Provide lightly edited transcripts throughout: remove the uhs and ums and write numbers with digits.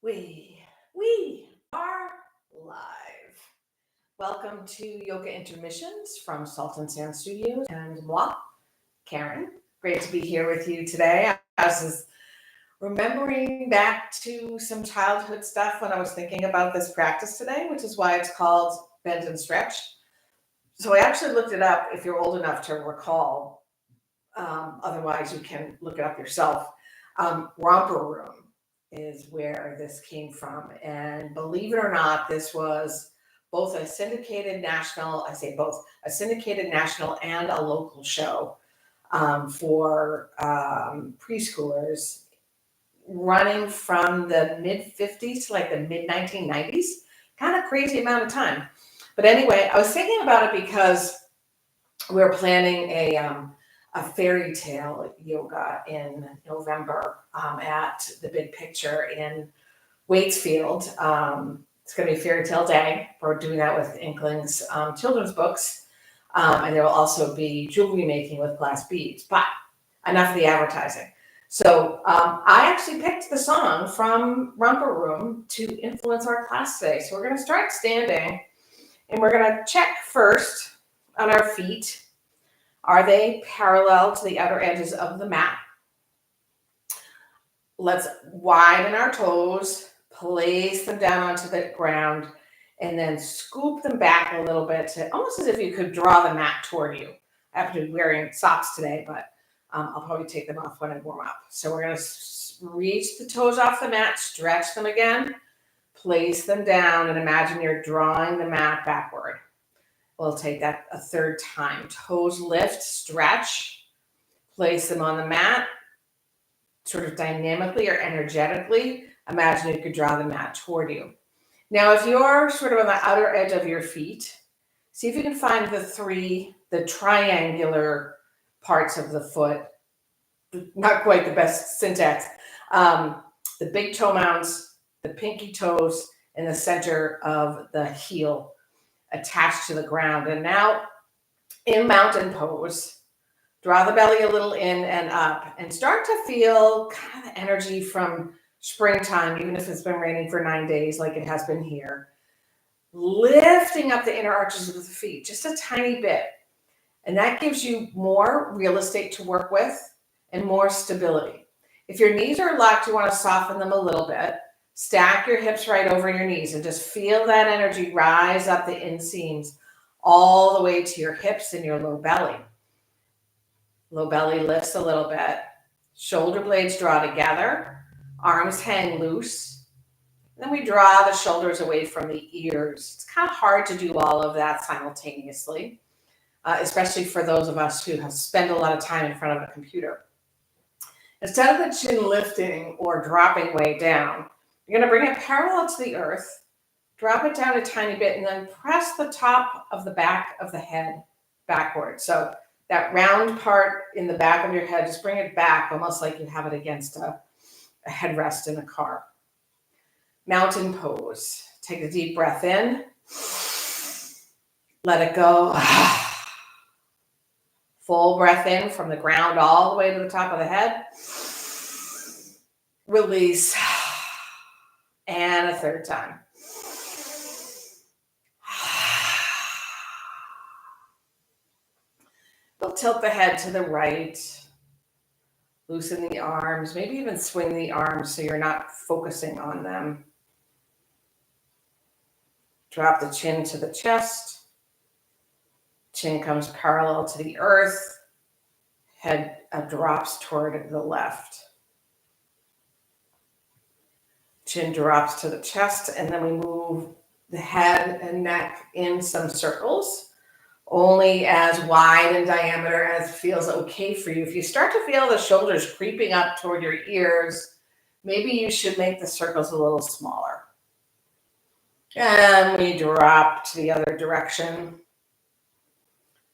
We are live. Welcome to Yoga Intermissions from Salt and Sand Studios and moi, Karen. Great to be here with you today. I was remembering back to some childhood stuff when I was thinking about this practice today, which is why it's called Bend and Stretch. So I actually looked it up if you're old enough to recall. Otherwise, you can look it up yourself. Romper room is where this came from. And believe it or not, this was both a syndicated national, I say both, a syndicated national and a local show for preschoolers running from the mid 50s to like the mid 1990s. Kind of crazy amount of time. But anyway, I was thinking about it because we're planning a fairy tale yoga in November at the Big Picture in Waitsfield. It's going to be Fairy Tale Day. We're doing that with Inkling's children's books. And there will also be jewelry making with glass beads. But enough of the advertising. So I actually picked the song from Romper Room to influence our class today. So we're going to start standing. And we're going to check first on our feet. Are they parallel to the outer edges of the mat? Let's widen our toes, place them down onto the ground, and then scoop them back a little bit, to almost as if you could draw the mat toward you. I happen to be wearing socks today, but I'll probably take them off when I warm up. So we're going to reach the toes off the mat, stretch them again, place them down, and imagine you're drawing the mat backward. We'll take that a third time. Toes lift, stretch, place them on the mat, sort of dynamically or energetically. Imagine you could draw the mat toward you. Now, if you're sort of on the outer edge of your feet, see if you can find the triangular parts of the foot. Not quite the best syntax. The big toe mounds, the pinky toes, and the center of the heel attached to the ground. And now in mountain pose, draw the belly a little in and up and start to feel kind of the energy from springtime, even if it's been raining for 9 days like it has been here. Lifting up the inner arches of the feet just a tiny bit. And that gives you more real estate to work with and more stability. If your knees are locked, you want to soften them a little bit. Stack your hips right over your knees and just feel that energy rise up the inseams all the way to your hips and your low belly. Low belly lifts a little bit. Shoulder blades draw together. Arms hang loose. Then we draw the shoulders away from the ears. It's kind of hard to do all of that simultaneously, especially for those of us who have spent a lot of time in front of a computer. Instead of the chin lifting or dropping way down, you're going to bring it parallel to the earth, drop it down a tiny bit, and then press the top of the back of the head backward. So that round part in the back of your head, just bring it back almost like you have it against a headrest in a car. Mountain pose. Take a deep breath in. Let it go. Full breath in from the ground all the way to the top of the head. Release. And a third time. We'll tilt the head to the right. Loosen the arms, maybe even swing the arms so you're not focusing on them. Drop the chin to the chest. Chin comes parallel to the earth. Head drops toward the left. Chin drops to the chest, and then we move the head and neck in some circles, only as wide in diameter as feels okay for you. If you start to feel the shoulders creeping up toward your ears, maybe you should make the circles a little smaller. And we drop to the other direction.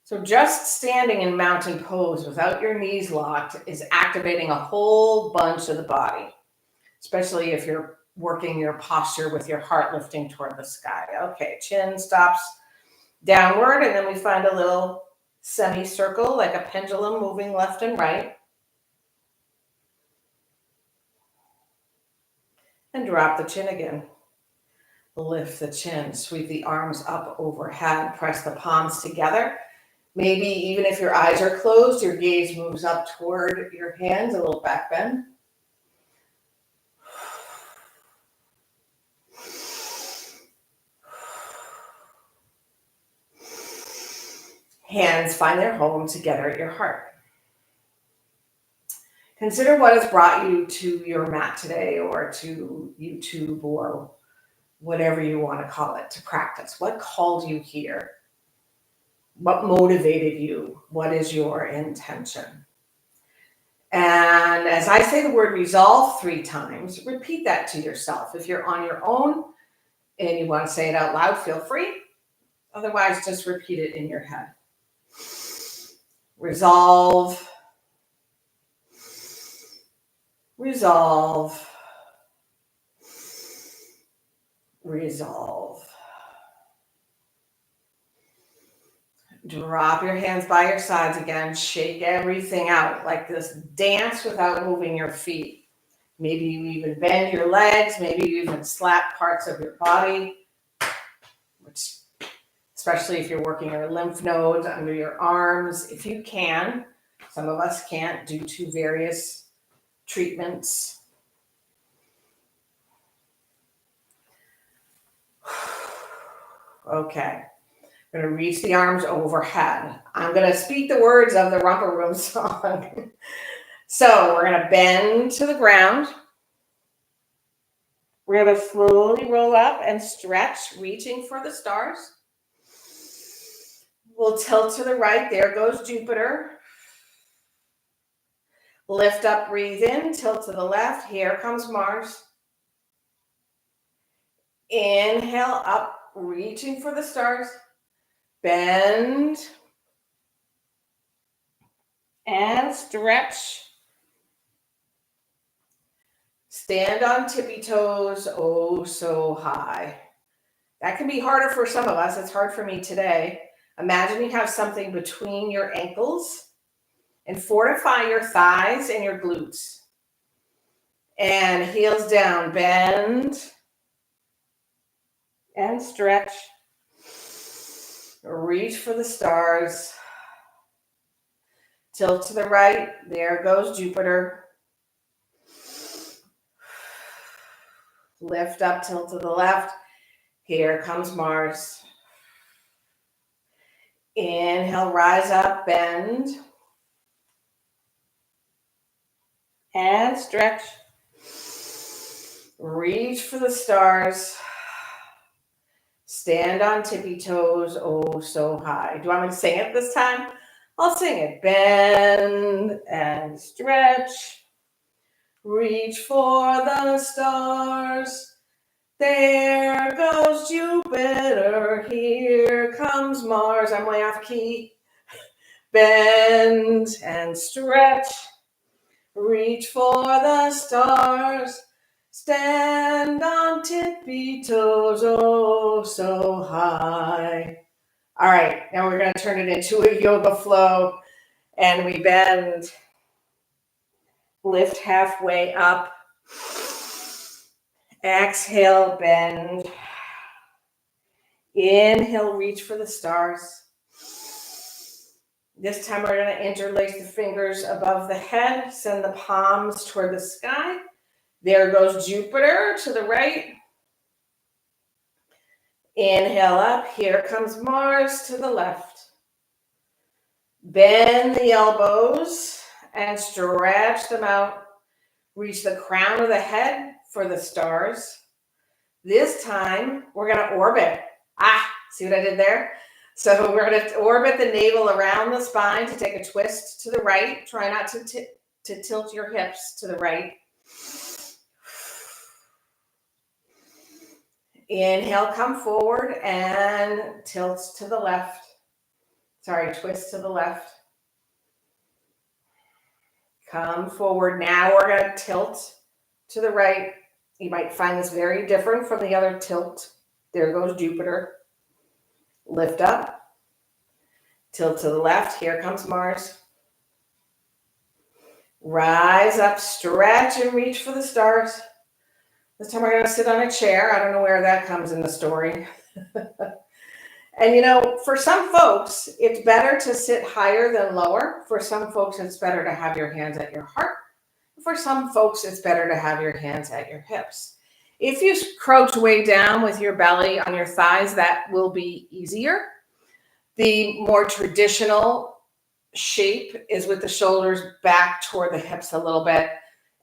So just standing in mountain pose without your knees locked is activating a whole bunch of the body, especially if you're working your posture with your heart lifting toward the sky. Okay, chin stops downward, and then we find a little semicircle like a pendulum moving left and right. And drop the chin again. Lift the chin, sweep the arms up overhead, press the palms together. Maybe even if your eyes are closed, your gaze moves up toward your hands, a little back bend. Hands find their home together at your heart. Consider what has brought you to your mat today, or to YouTube, or whatever you want to call it, to practice. What called you here? What motivated you? What is your intention? And as I say the word resolve 3 times, repeat that to yourself. If you're on your own and you want to say it out loud, feel free. Otherwise, just repeat it in your head. Resolve, resolve, resolve. Drop your hands by your sides again. Shake everything out like this. Dance without moving your feet. Maybe you even bend your legs. Maybe you even slap parts of your body, which, especially if you're working your lymph nodes under your arms, if you can. Some of us can't due to various treatments. Okay. I'm going to reach the arms overhead. I'm going to speak the words of the Romper Room song. So we're going to bend to the ground. We're going to slowly roll up and stretch, reaching for the stars. We'll tilt to the right. There goes Jupiter. Lift up, breathe in, tilt to the left. Here comes Mars. Inhale up, reaching for the stars. Bend and stretch. Stand on tippy toes, oh so high. That can be harder for some of us. It's hard for me today. Imagine you have something between your ankles, and fortify your thighs and your glutes. And heels down, bend and stretch. Reach for the stars. Tilt to the right. There goes Jupiter. Lift up, tilt to the left. Here comes Mars. Inhale, rise up, bend. And stretch. Reach for the stars. Stand on tippy toes, oh so high. Do you want me to sing it this time? I'll sing it. Bend and stretch. Reach for the stars. There goes Jupiter. Here comes Mars. I'm way off key. Bend and stretch. Reach for the stars. Stand on tippy toes, oh so high. All right, now we're going to turn it into a yoga flow, and we bend, lift halfway up, exhale, bend, inhale, reach for the stars. This time we're going to interlace the fingers above the head, send the palms toward the sky. There goes Jupiter to the right. Inhale up. Here comes Mars to the left. Bend the elbows and stretch them out. Reach the crown of the head for the stars. This time, we're going to orbit. See what I did there? So we're going to orbit the navel around the spine to take a twist to the right. Try not to tilt your hips to the right. Inhale, come forward and tilt to the left. Twist to the left. Come forward. Now we're going to tilt to the right. You might find this very different from the other tilt. There goes Jupiter. Lift up. Tilt to the left. Here comes Mars. Rise up, stretch, and reach for the stars. This time we're going to sit on a chair. I don't know where that comes in the story. And you know, for some folks, it's better to sit higher than lower. For some folks, it's better to have your hands at your heart. For some folks, it's better to have your hands at your hips. If you crouch way down with your belly on your thighs, that will be easier. The more traditional shape is with the shoulders back toward the hips a little bit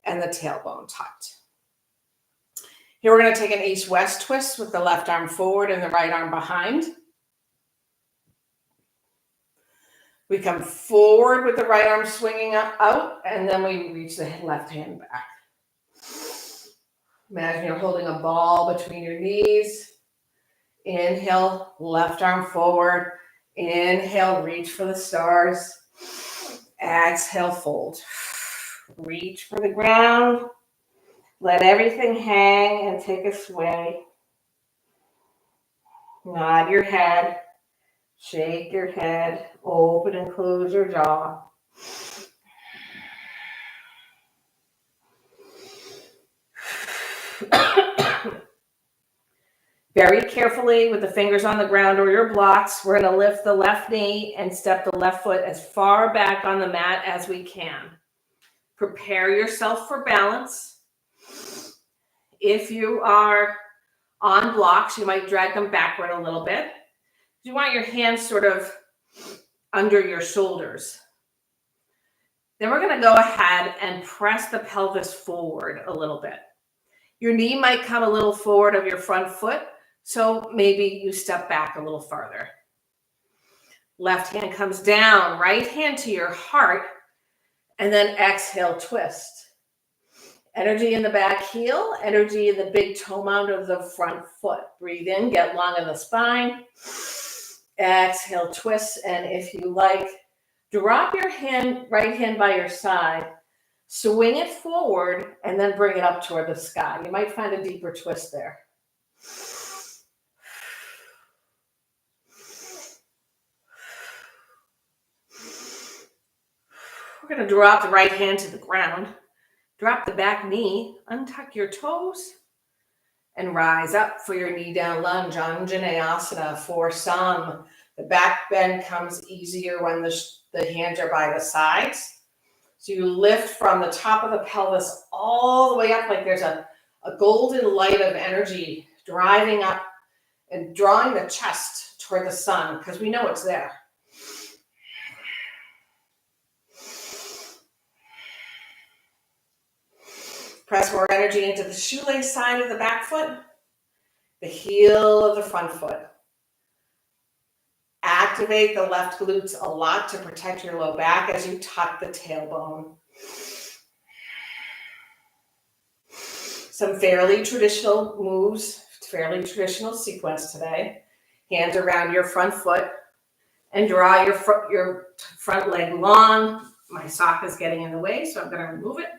and the tailbone tucked. Here we're going to take an east-west twist with the left arm forward and the right arm behind. We come forward with the right arm swinging out, and then we reach the left hand back. Imagine you're holding a ball between your knees. Inhale, left arm forward. Inhale, reach for the stars. Exhale, fold. Reach for the ground. Let everything hang and take a sway. Nod your head. Shake your head. Open and close your jaw. Very carefully with the fingers on the ground or your blocks, we're going to lift the left knee and step the left foot as far back on the mat as we can. Prepare yourself for balance. If you are on blocks, you might drag them backward a little bit. You want your hands sort of under your shoulders. Then we're going to go ahead and press the pelvis forward a little bit. Your knee might come a little forward of your front foot, so maybe you step back a little farther. Left hand comes down, right hand to your heart, and then exhale, twist. Energy in the back heel, energy in the big toe mound of the front foot. Breathe in, get long in the spine. Exhale, twist, and if you like, drop your right hand by your side, swing it forward, and then bring it up toward the sky. You might find a deeper twist there. We're going to drop the right hand to the ground. Drop the back knee, untuck your toes, and rise up for your knee down lunge, Anjaneyasana. For some, the back bend comes easier when the hands are by the sides. So you lift from the top of the pelvis all the way up like there's a golden light of energy driving up and drawing the chest toward the sun because we know it's there. Press more energy into the shoelace side of the back foot, the heel of the front foot. Activate the left glutes a lot to protect your low back as you tuck the tailbone. Some fairly traditional moves, fairly traditional sequence today. Hands around your front foot and draw your front leg long. My sock is getting in the way, so I'm going to remove it.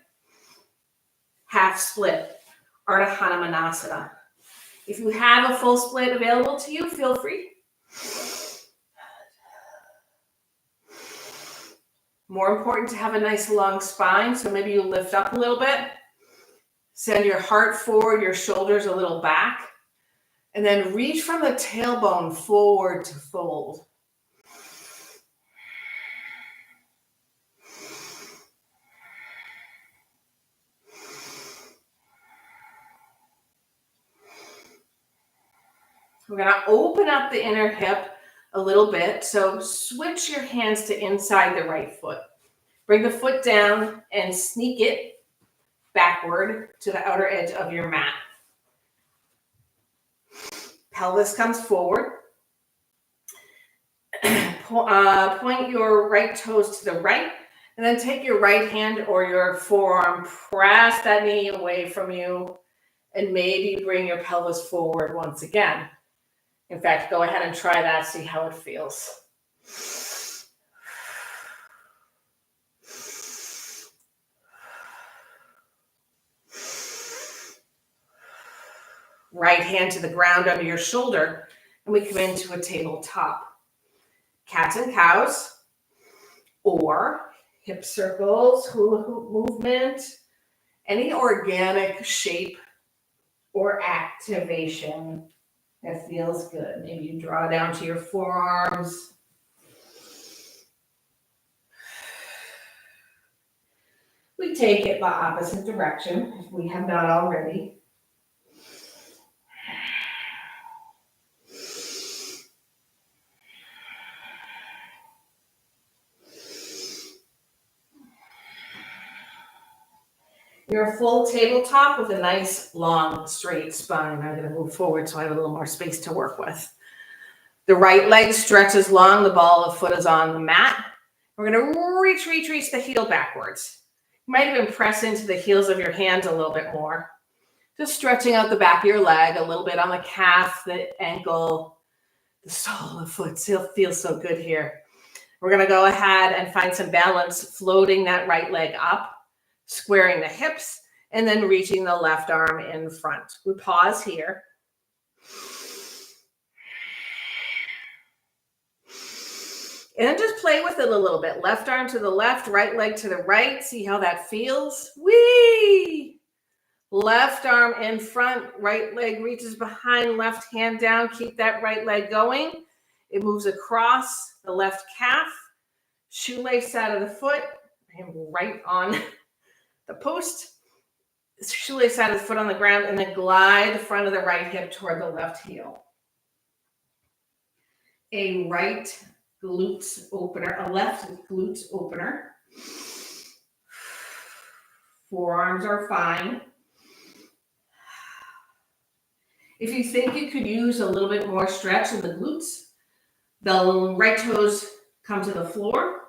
Half split, Ardha Hanumanasana. If you have a full split available to you, feel free. More important to have a nice long spine, so maybe you lift up a little bit. Send your heart forward, your shoulders a little back, and then reach from the tailbone forward to fold. We're going to open up the inner hip a little bit. So switch your hands to inside the right foot. Bring the foot down and sneak it backward to the outer edge of your mat. Pelvis comes forward. Point your right toes to the right, and then take your right hand or your forearm, press that knee away from you, and maybe bring your pelvis forward once again. In fact, go ahead and try that, see how it feels. Right hand to the ground under your shoulder, and we come into a tabletop. Cats and cows, or hip circles, hula hoop movement, any organic shape or activation. That feels good. Maybe you draw down to your forearms. We take it the opposite direction if we have not already. Your full tabletop with a nice, long, straight spine. I'm going to move forward so I have a little more space to work with. The right leg stretches long. The ball of foot is on the mat. We're going to reach the heel backwards. You might even press into the heels of your hands a little bit more. Just stretching out the back of your leg a little bit on the calf, the ankle, the sole of the foot. Still feels so good here. We're going to go ahead and find some balance, floating that right leg up, squaring the hips, and then reaching the left arm in front. We pause here. And then just play with it a little bit. Left arm to the left, right leg to the right. See how that feels? Whee! Left arm in front, right leg reaches behind, left hand down. Keep that right leg going. It moves across the left calf, shoelace side of the foot. I am right on the post. Shoelace side of the foot on the ground, and then glide the front of the right hip toward the left heel. A right glutes opener, a left glutes opener. Forearms are fine. If you think you could use a little bit more stretch in the glutes, the right toes come to the floor,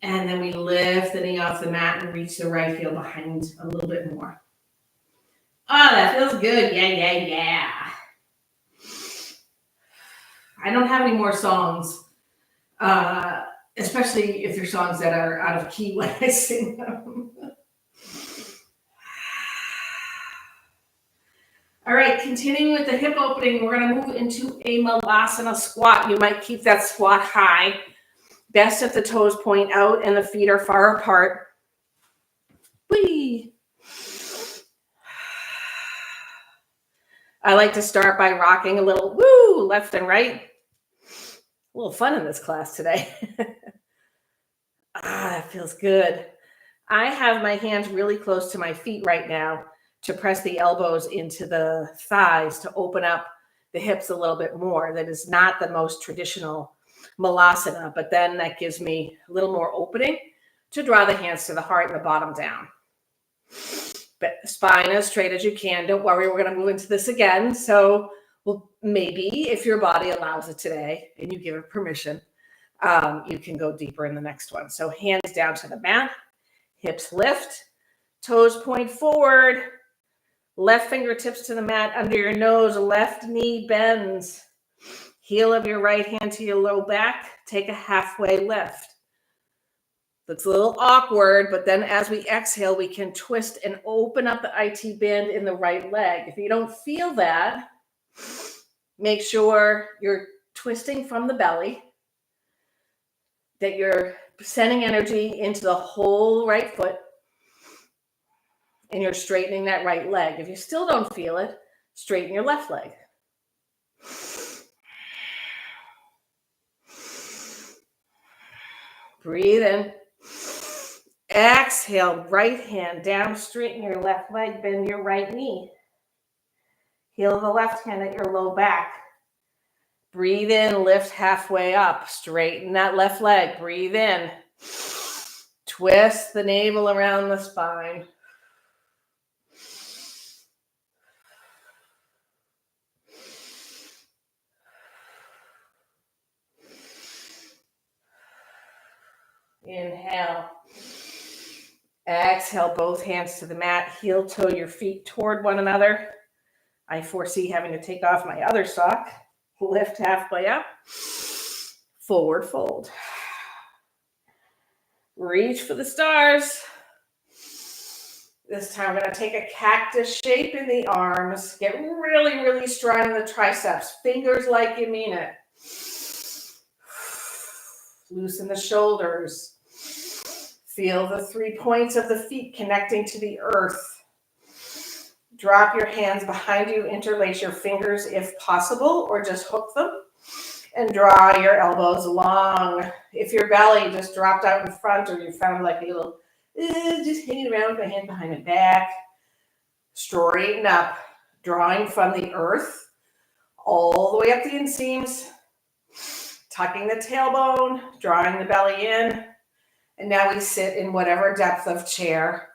and then we lift the knee off the mat and reach the right heel behind a little bit more. Oh, that feels good. Yeah. I don't have any more songs, especially if they're songs that are out of key when I sing them. All right, continuing with the hip opening, we're going to move into a Malasana squat. You might keep that squat high. Best if the toes point out and the feet are far apart. Whee! I like to start by rocking a little woo, left and right. A little fun in this class today. That feels good. I have my hands really close to my feet right now to press the elbows into the thighs to open up the hips a little bit more. That is not the most traditional Malasana, but then that gives me a little more opening to draw the hands to the heart and the bottom down. But spine as straight as you can. Don't worry, we're going to move into this again. So maybe if your body allows it today and you give it permission, you can go deeper in the next one. So hands down to the mat, hips lift, toes point forward, left fingertips to the mat under your nose, left knee bends, heel of your right hand to your low back, take a halfway lift. Looks a little awkward, but then as we exhale, we can twist and open up the IT band in the right leg. If you don't feel that, make sure you're twisting from the belly, that you're sending energy into the whole right foot, and you're straightening that right leg. If you still don't feel it, straighten your left leg. Breathe in. Exhale, right hand down, straighten your left leg, bend your right knee. Heel of the left hand at your low back. Breathe in, lift halfway up, straighten that left leg. Breathe in. Twist the navel around the spine. Inhale. Exhale, both hands to the mat. Heel toe your feet toward one another. I foresee having to take off my other sock. Lift halfway up. Forward fold. Reach for the stars. This time we're going to take a cactus shape in the arms. Get really, really strong in the triceps. Fingers like you mean it. Loosen the shoulders. Feel the 3 points of the feet connecting to the earth. Drop your hands behind you, interlace your fingers if possible, or just hook them. And draw your elbows long. If your belly just dropped out in front, or you found like a little, just hanging around with my hand behind my back, straighten up, drawing from the earth all the way up the inseams, tucking the tailbone, drawing the belly in. And now we sit in whatever depth of chair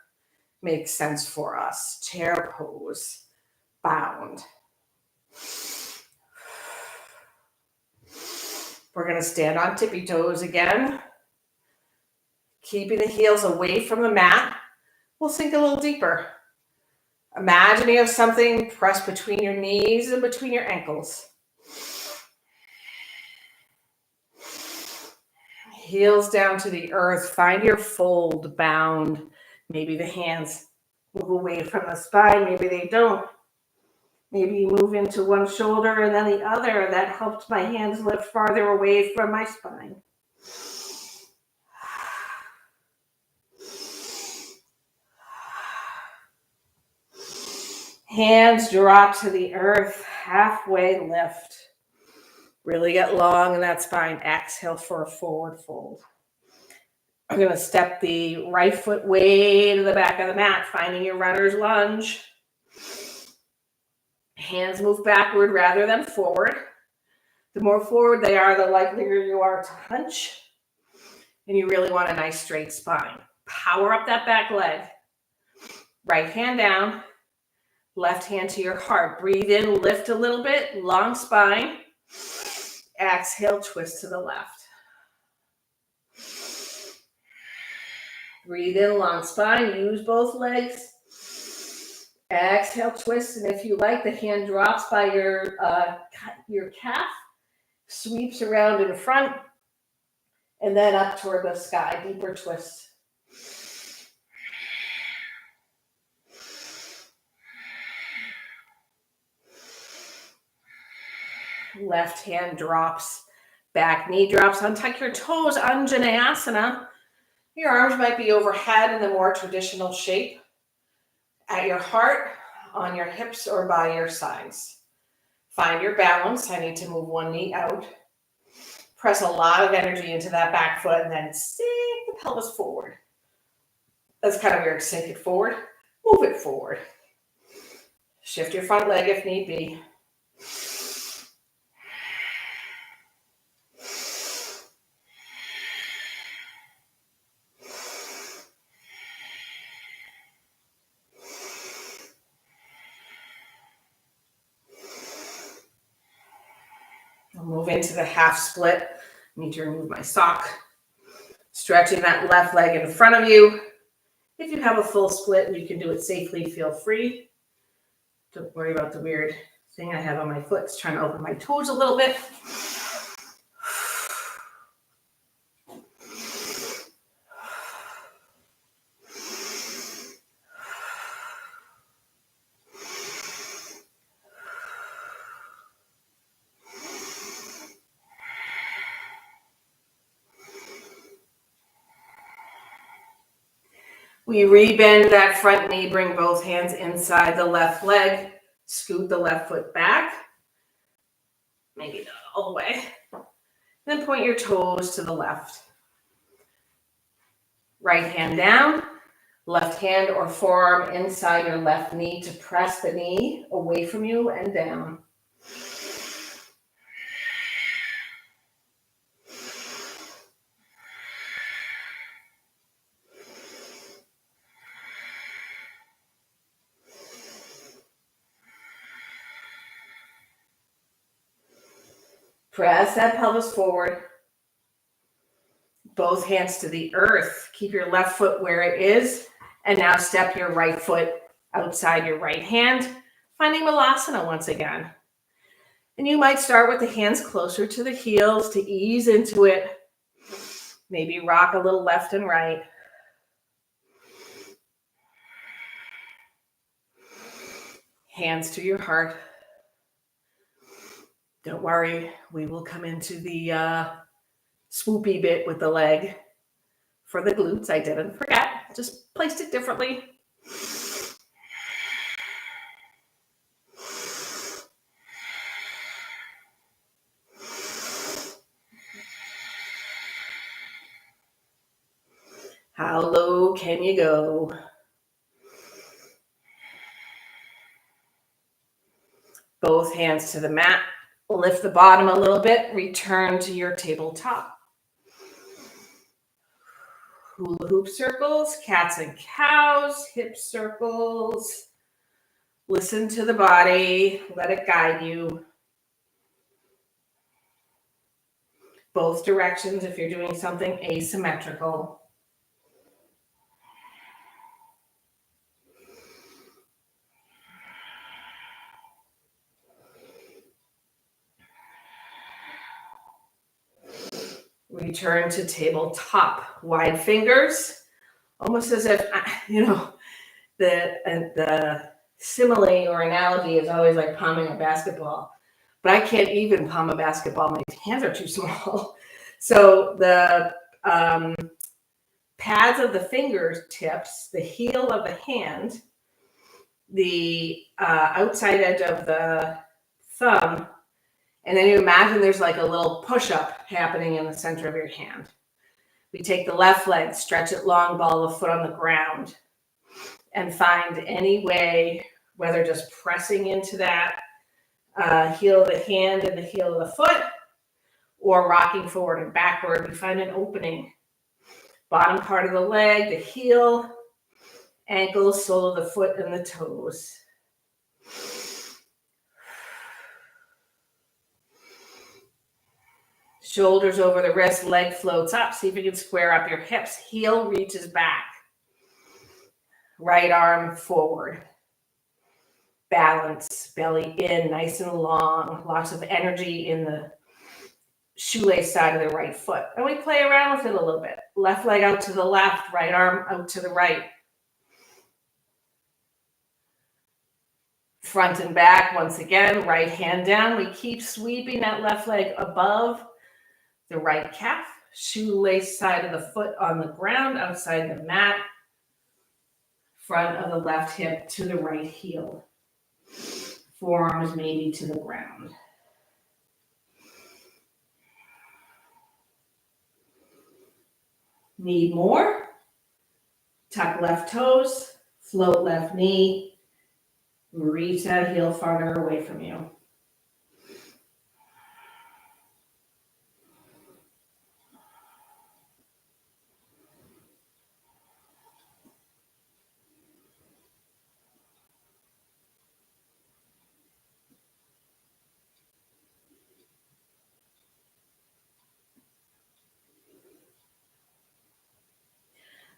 makes sense for us. Chair pose, bound. We're going to stand on tippy toes again, keeping the heels away from the mat. We'll sink a little deeper. Imagine you have something pressed between your knees and between your ankles. Heels down to the earth. Find your fold, bound. Maybe the hands move away from the spine. Maybe they don't. Maybe you move into one shoulder and then the other. That helped my hands lift farther away from my spine. Hands drop to the earth, halfway lift. Really get long in that spine. Exhale for a forward fold. I'm going to step the right foot way to the back of the mat, finding your runner's lunge. Hands move backward rather than forward. The more forward they are, the likelier you are to hunch. And you really want a nice straight spine. Power up that back leg. Right hand down. Left hand to your heart. Breathe in, lift a little bit, long spine. Exhale, twist to the left. Breathe in, long spine. Use both legs. Exhale, twist. And if you like, the hand drops by your calf, sweeps around in front, and then up toward the sky. Deeper twist. Left hand drops, back knee drops. Untuck your toes, Anjaneyasana. Your arms might be overhead in the more traditional shape. At your heart, on your hips, or by your sides. Find your balance. I need to move one knee out. Press a lot of energy into that back foot and then sink the pelvis forward. That's kind of weird. Sink it forward, move it forward. Shift your front leg if need be. I'll move into the half split. I need to remove my sock. Stretching that left leg in front of you. If you have a full split and you can do it safely, feel free. Don't worry about the weird thing I have on my foot. It's trying to open my toes a little bit. We rebend that front knee, bring both hands inside the left leg, scoot the left foot back, maybe not all the way. Then point your toes to the left. Right hand down, left hand or forearm inside your left knee to press the knee away from you and down. Press that pelvis forward. Both hands to the earth. Keep your left foot where it is. And now step your right foot outside your right hand, finding Malasana once again. And you might start with the hands closer to the heels to ease into it. Maybe rock a little left and right. Hands to your heart. Don't worry, we will come into the swoopy bit with the leg for the glutes. I didn't forget, just placed it differently. can you go? Both hands to the mat. Lift the bottom a little bit. Return to your tabletop. Hula hoop circles, cats and cows, hip circles. Listen to the body. Let it guide you. Both directions if you're doing something asymmetrical. Return to tabletop. Wide fingers, almost as if, the simile or analogy is always like palming a basketball. But I can't even palm a basketball. My hands are too small. So the pads of the fingertips, the heel of the hand, the outside edge of the thumb, and then you imagine there's like a little push-up happening in the center of your hand. We take the left leg, stretch it long, ball the foot on the ground, and find any way, whether just pressing into that heel of the hand and the heel of the foot, or rocking forward and backward. We find an opening. Bottom part of the leg, the heel, ankles, sole of the foot, and the toes. Shoulders over the wrist, leg floats up. See if you can square up your hips. Heel reaches back. Right arm forward. Balance, belly in, nice and long. Lots of energy in the shoelace side of the right foot. And we play around with it a little bit. Left leg out to the left, right arm out to the right. Front and back, once again, right hand down. We keep sweeping that left leg above the right calf, shoelace side of the foot on the ground, outside the mat, front of the left hip to the right heel. Forearms maybe to the ground. Need more? Tuck left toes, float left knee, reach that heel farther away from you.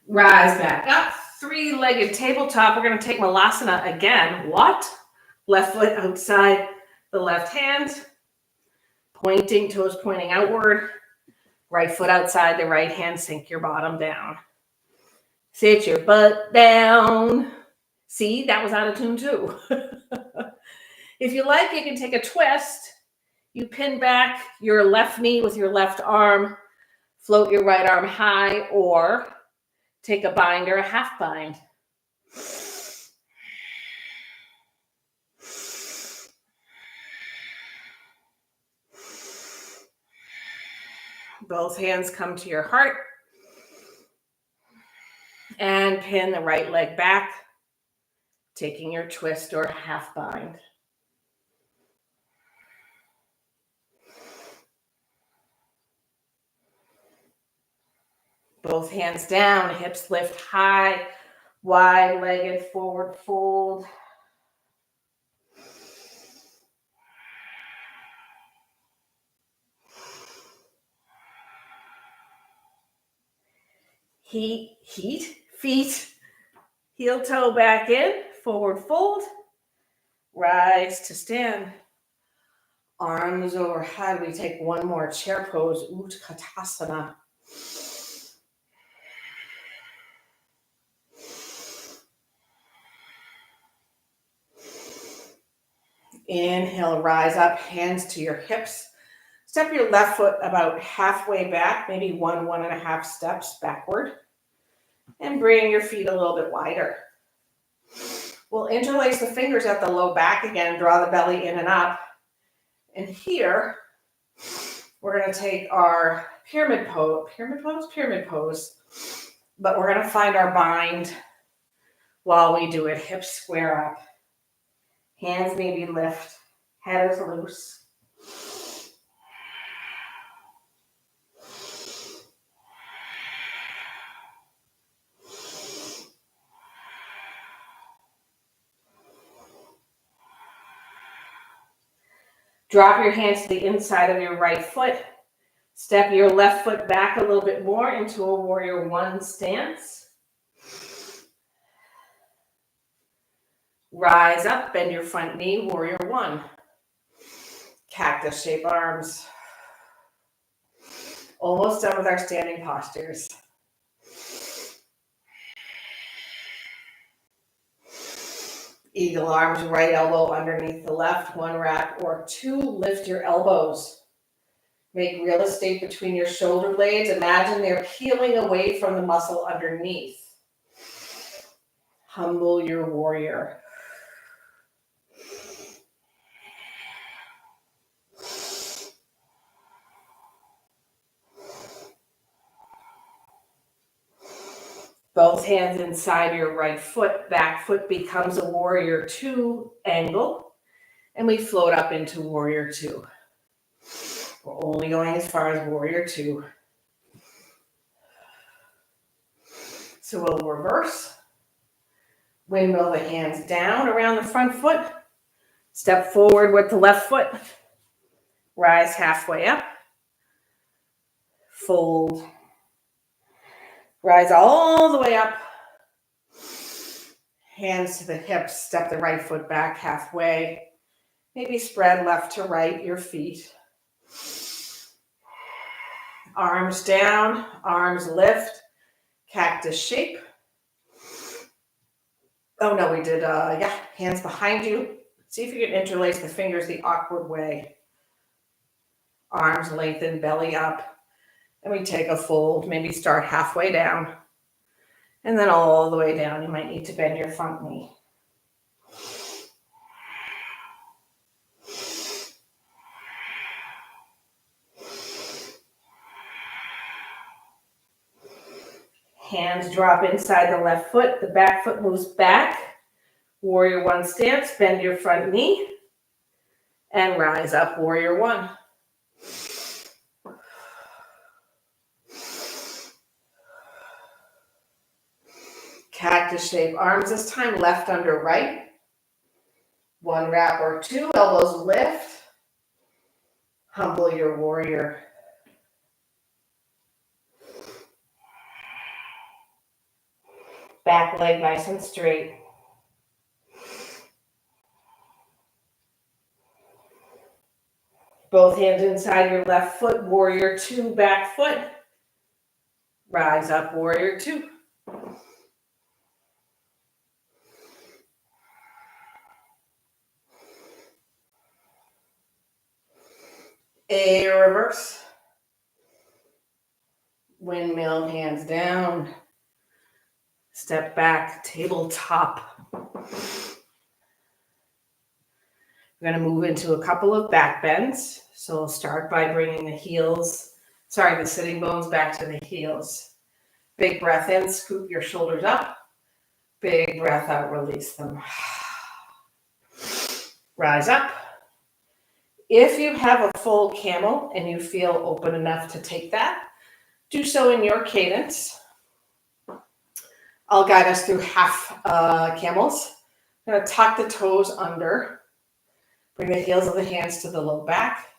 Rise back up, three-legged tabletop. We're going to take Malasana again. What? Left foot outside the left hand, pointing, toes pointing outward. Right foot outside the right hand, sink your bottom down. Sit your butt down. See, that was out of tune too. If you like, you can take a twist. You pin back your left knee with your left arm, float your right arm high, or take a bind or a half bind. Both hands come to your heart and pin the right leg back, taking your twist or half bind. Both hands down, hips lift high, wide-legged forward fold. Feet, heel toe back in, forward fold, rise to stand. Arms overhead, we take one more chair pose, Utkatasana. Inhale, rise up, hands to your hips. Step your left foot about halfway back, maybe 1.5 steps backward. And bring your feet a little bit wider. We'll interlace the fingers at the low back again, draw the belly in and up. And here, we're going to take our pyramid pose. But we're going to find our bind while we do it. Hips square up. Hands maybe lift. Head is loose. Drop your hands to the inside of your right foot. Step your left foot back a little bit more into a warrior one stance. Rise up, bend your front knee, warrior one. Cactus shape arms. Almost done with our standing postures. Eagle arms, right elbow underneath the left, one wrap or two. Lift your elbows. Make real estate between your shoulder blades. Imagine they're peeling away from the muscle underneath. Humble your warrior. Both hands inside your right foot. Back foot becomes a warrior two angle. And we float up into warrior two. We're only going as far as warrior two. So we'll reverse. Windmill the hands down around the front foot. Step forward with the left foot. Rise halfway up. Fold. Rise all the way up. Hands to the hips. Step the right foot back halfway. Maybe spread left to right your feet. Arms down. Arms lift. Cactus shape. Oh no, we did, hands behind you. See if you can interlace the fingers the awkward way. Arms lengthen, belly up. And we take a fold, maybe start halfway down. And then all the way down, you might need to bend your front knee. Hands drop inside the left foot. The back foot moves back. Warrior one stance. Bend your front knee. And rise up, warrior one. Cactus shape arms this time, left under right. One wrap or two, elbows lift. Humble your warrior. Back leg nice and straight. Both hands inside your left foot, warrior two, back foot. Rise up, warrior two. A reverse. Windmill, hands down. Step back, tabletop. We're going to move into a couple of back bends. So we'll start by bringing the sitting bones back to the heels. Big breath in, scoop your shoulders up. Big breath out, release them. Rise up. If you have a full camel and you feel open enough to take that, do so in your cadence. I'll guide us through half camels. I'm going to tuck the toes under. Bring the heels of the hands to the low back.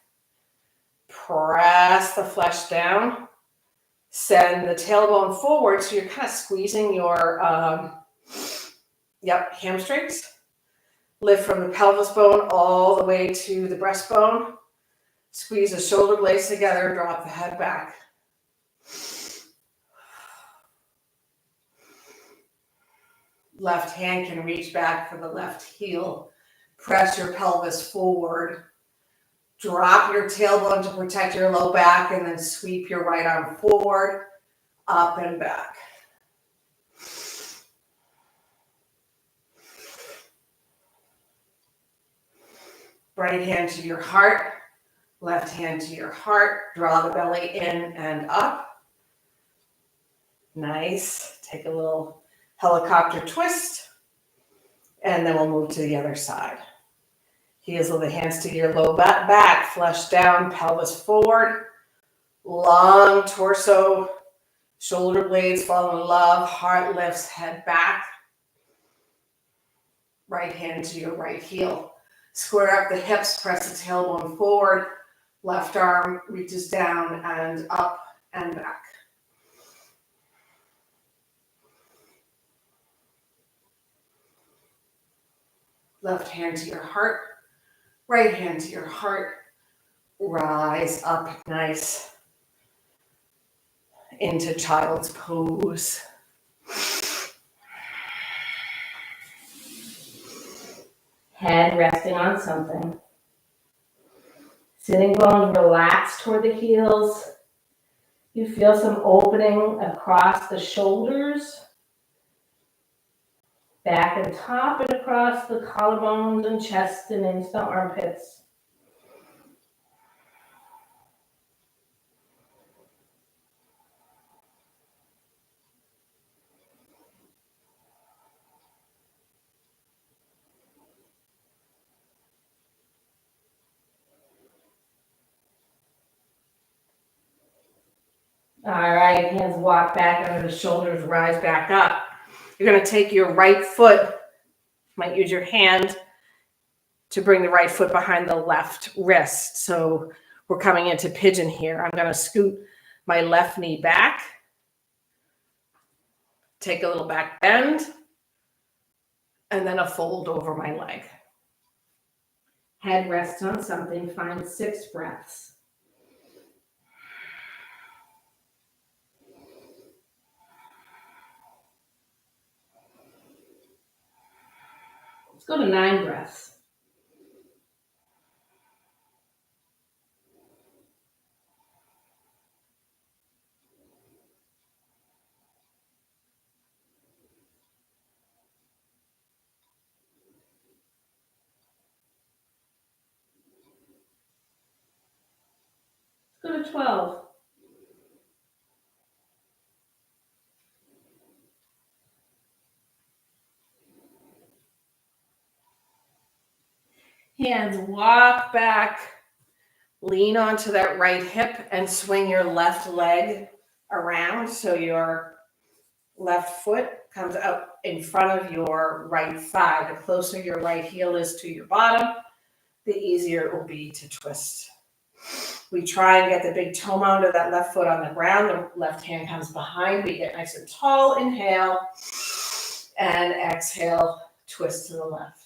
Press the flesh down. Send the tailbone forward so you're kind of squeezing your hamstrings. Lift from the pelvis bone all the way to the breastbone. Squeeze the shoulder blades together, drop the head back. Left hand can reach back for the left heel. Press your pelvis forward. Drop your tailbone to protect your low back and then sweep your right arm forward, up and back. Right hand to your heart, left hand to your heart. Draw the belly in and up. Nice. Take a little helicopter twist, and then we'll move to the other side. Heels of the hands to your low back, flush down, pelvis forward, long torso, shoulder blades fall in love, heart lifts, head back. Right hand to your right heel. Square up the hips, press the tailbone forward, left arm reaches down and up and back. Left hand to your heart, right hand to your heart, rise up nice into child's pose. Head resting on something. Sitting bones relax toward the heels. You feel some opening across the shoulders, back and top and across the collarbones and chest and into the armpits. All right, hands walk back under the shoulders, rise back up. You're going to take your right foot, might use your hand to bring the right foot behind the left wrist. So we're coming into pigeon here. I'm going to scoot my left knee back, take a little back bend, and then a fold over my leg. Head rests on something, find 6 breaths. Let's go to 9 breaths. Let's go to 12. Hands walk back, lean onto that right hip and swing your left leg around so your left foot comes out in front of your right thigh. The closer your right heel is to your bottom, the easier it will be to twist. We try and get the big toe mound of that left foot on the ground. The left hand comes behind. We get nice and tall. Inhale and exhale, twist to the left.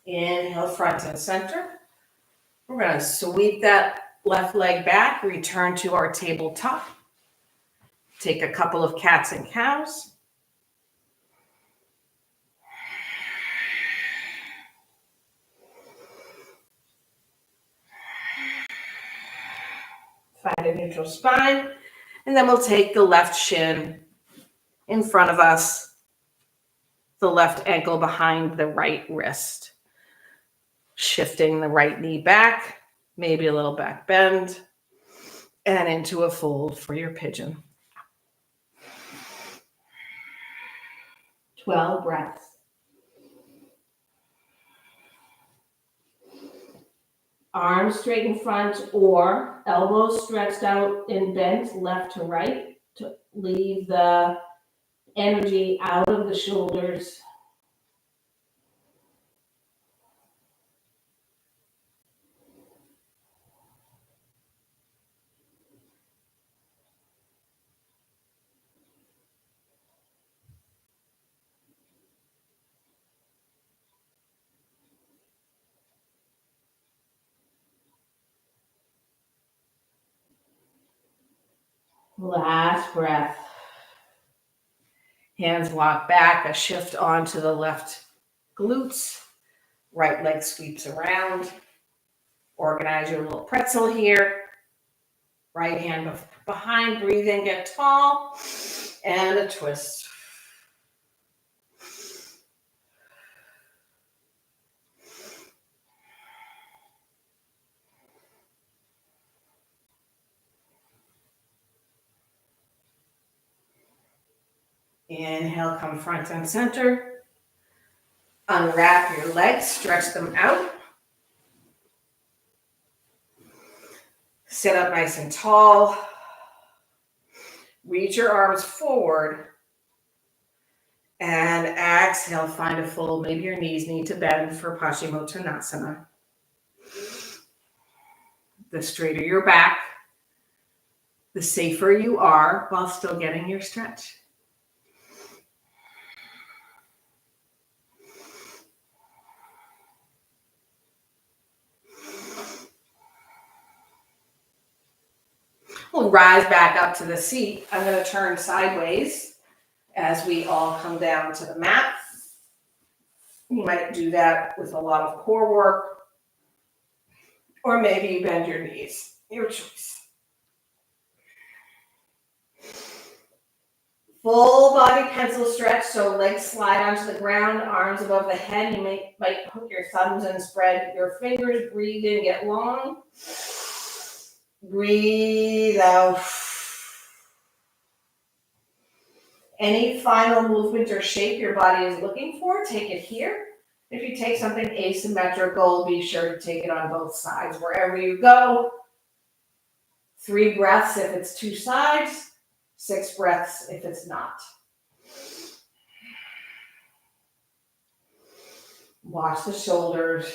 Inhale, front and center. We're going to sweep that left leg back, return to our tabletop. Take a couple of cats and cows. Find a neutral spine. And then we'll take the left shin in front of us, the left ankle behind the right wrist. Shifting the right knee back, maybe a little back bend, and into a fold for your pigeon. 12 breaths. Arms straight in front or elbows stretched out and bent left to right to leave the energy out of the shoulders. Last breath. Hands walk back, a shift onto the left glutes. Right leg sweeps around. Organize your little pretzel here. Right hand behind, breathe in, get tall, and a twist. Inhale, come front and center. Unwrap your legs, stretch them out. Sit up nice and tall. Reach your arms forward. And exhale, find a fold. Maybe your knees need to bend for Paschimottanasana. The straighter your back, the safer you are while still getting your stretch. We'll rise back up to the seat. I'm going to turn sideways as we all come down to the mat. You might do that with a lot of core work, or maybe you bend your knees. Your choice. Full body pencil stretch, so legs slide onto the ground, arms above the head. You might hook your thumbs and spread your fingers. Breathe in, get long. Breathe out. Any final movement or shape your body is looking for, take it here. If you take something asymmetrical, be sure to take it on both sides. Wherever you go, 3 breaths if it's 2 sides, 6 breaths if it's not. Watch the shoulders.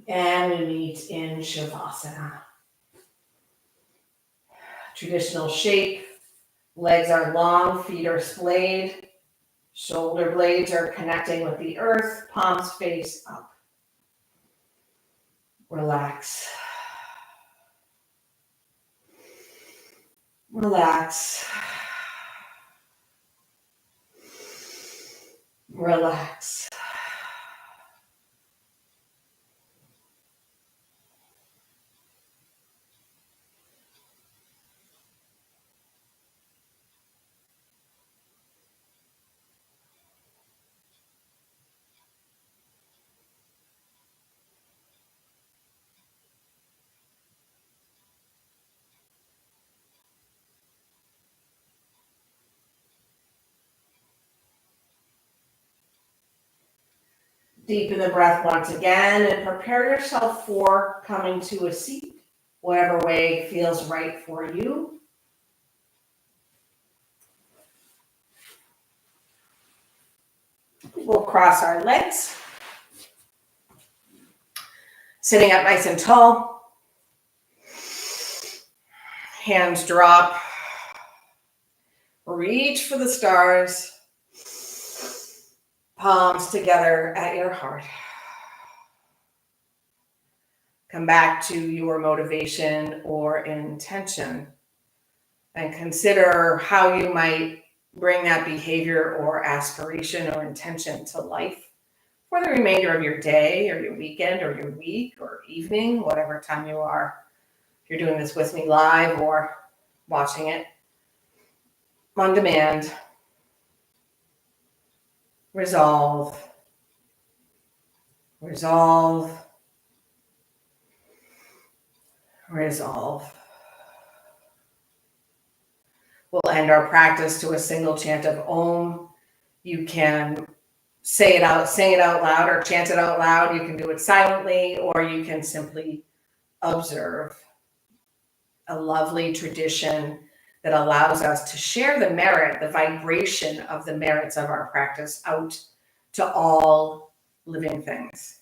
And we meet in Shavasana. Traditional shape. Legs are long, feet are splayed. Shoulder blades are connecting with the earth, palms face up. Relax. Relax. Relax. Deepen the breath once again and prepare yourself for coming to a seat, whatever way feels right for you. We'll cross our legs, sitting up nice and tall. Hands drop. Reach for the stars. Palms together at your heart. Come back to your motivation or intention and consider how you might bring that behavior or aspiration or intention to life for the remainder of your day or your weekend or your week or evening, whatever time you are. If you're doing this with me live or watching it on demand, resolve, resolve, resolve. We'll end our practice to a single chant of Om. You can sing it out loud or chant it out loud. You can do it silently, or you can simply observe. A lovely tradition that allows us to share the merit, the vibration of the merits of our practice out to all living things.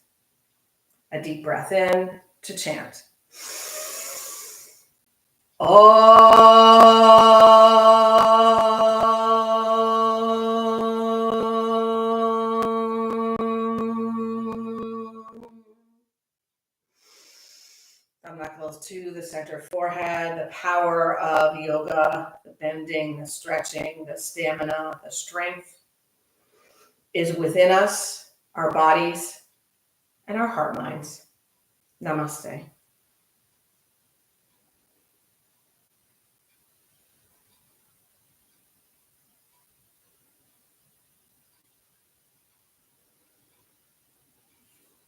A deep breath in to chant. Thumb knuckles to the center forehead, the power of yoga, the bending, the stretching, the stamina, the strength is within us, our bodies, and our heart minds. Namaste.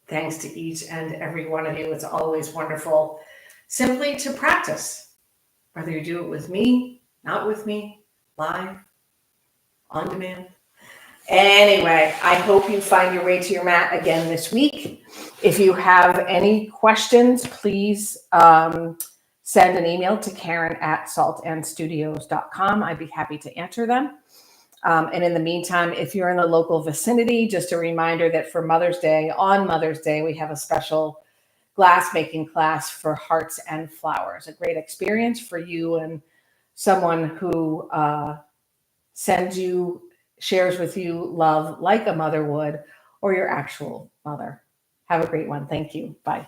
Thanks to each and every one of you. It's always wonderful simply to practice, whether you do it with me, not with me, live, on demand. Anyway, I hope you find your way to your mat again this week. If you have any questions, please send an email to Karen@saltandstudios.com. I'd be happy to answer them. And in the meantime, if you're in the local vicinity, just a reminder that for Mother's Day, on Mother's Day, we have a special glass making class for hearts and flowers. A great experience for you and someone who shares with you love like a mother would, or your actual mother. Have a great one. Thank you. Bye.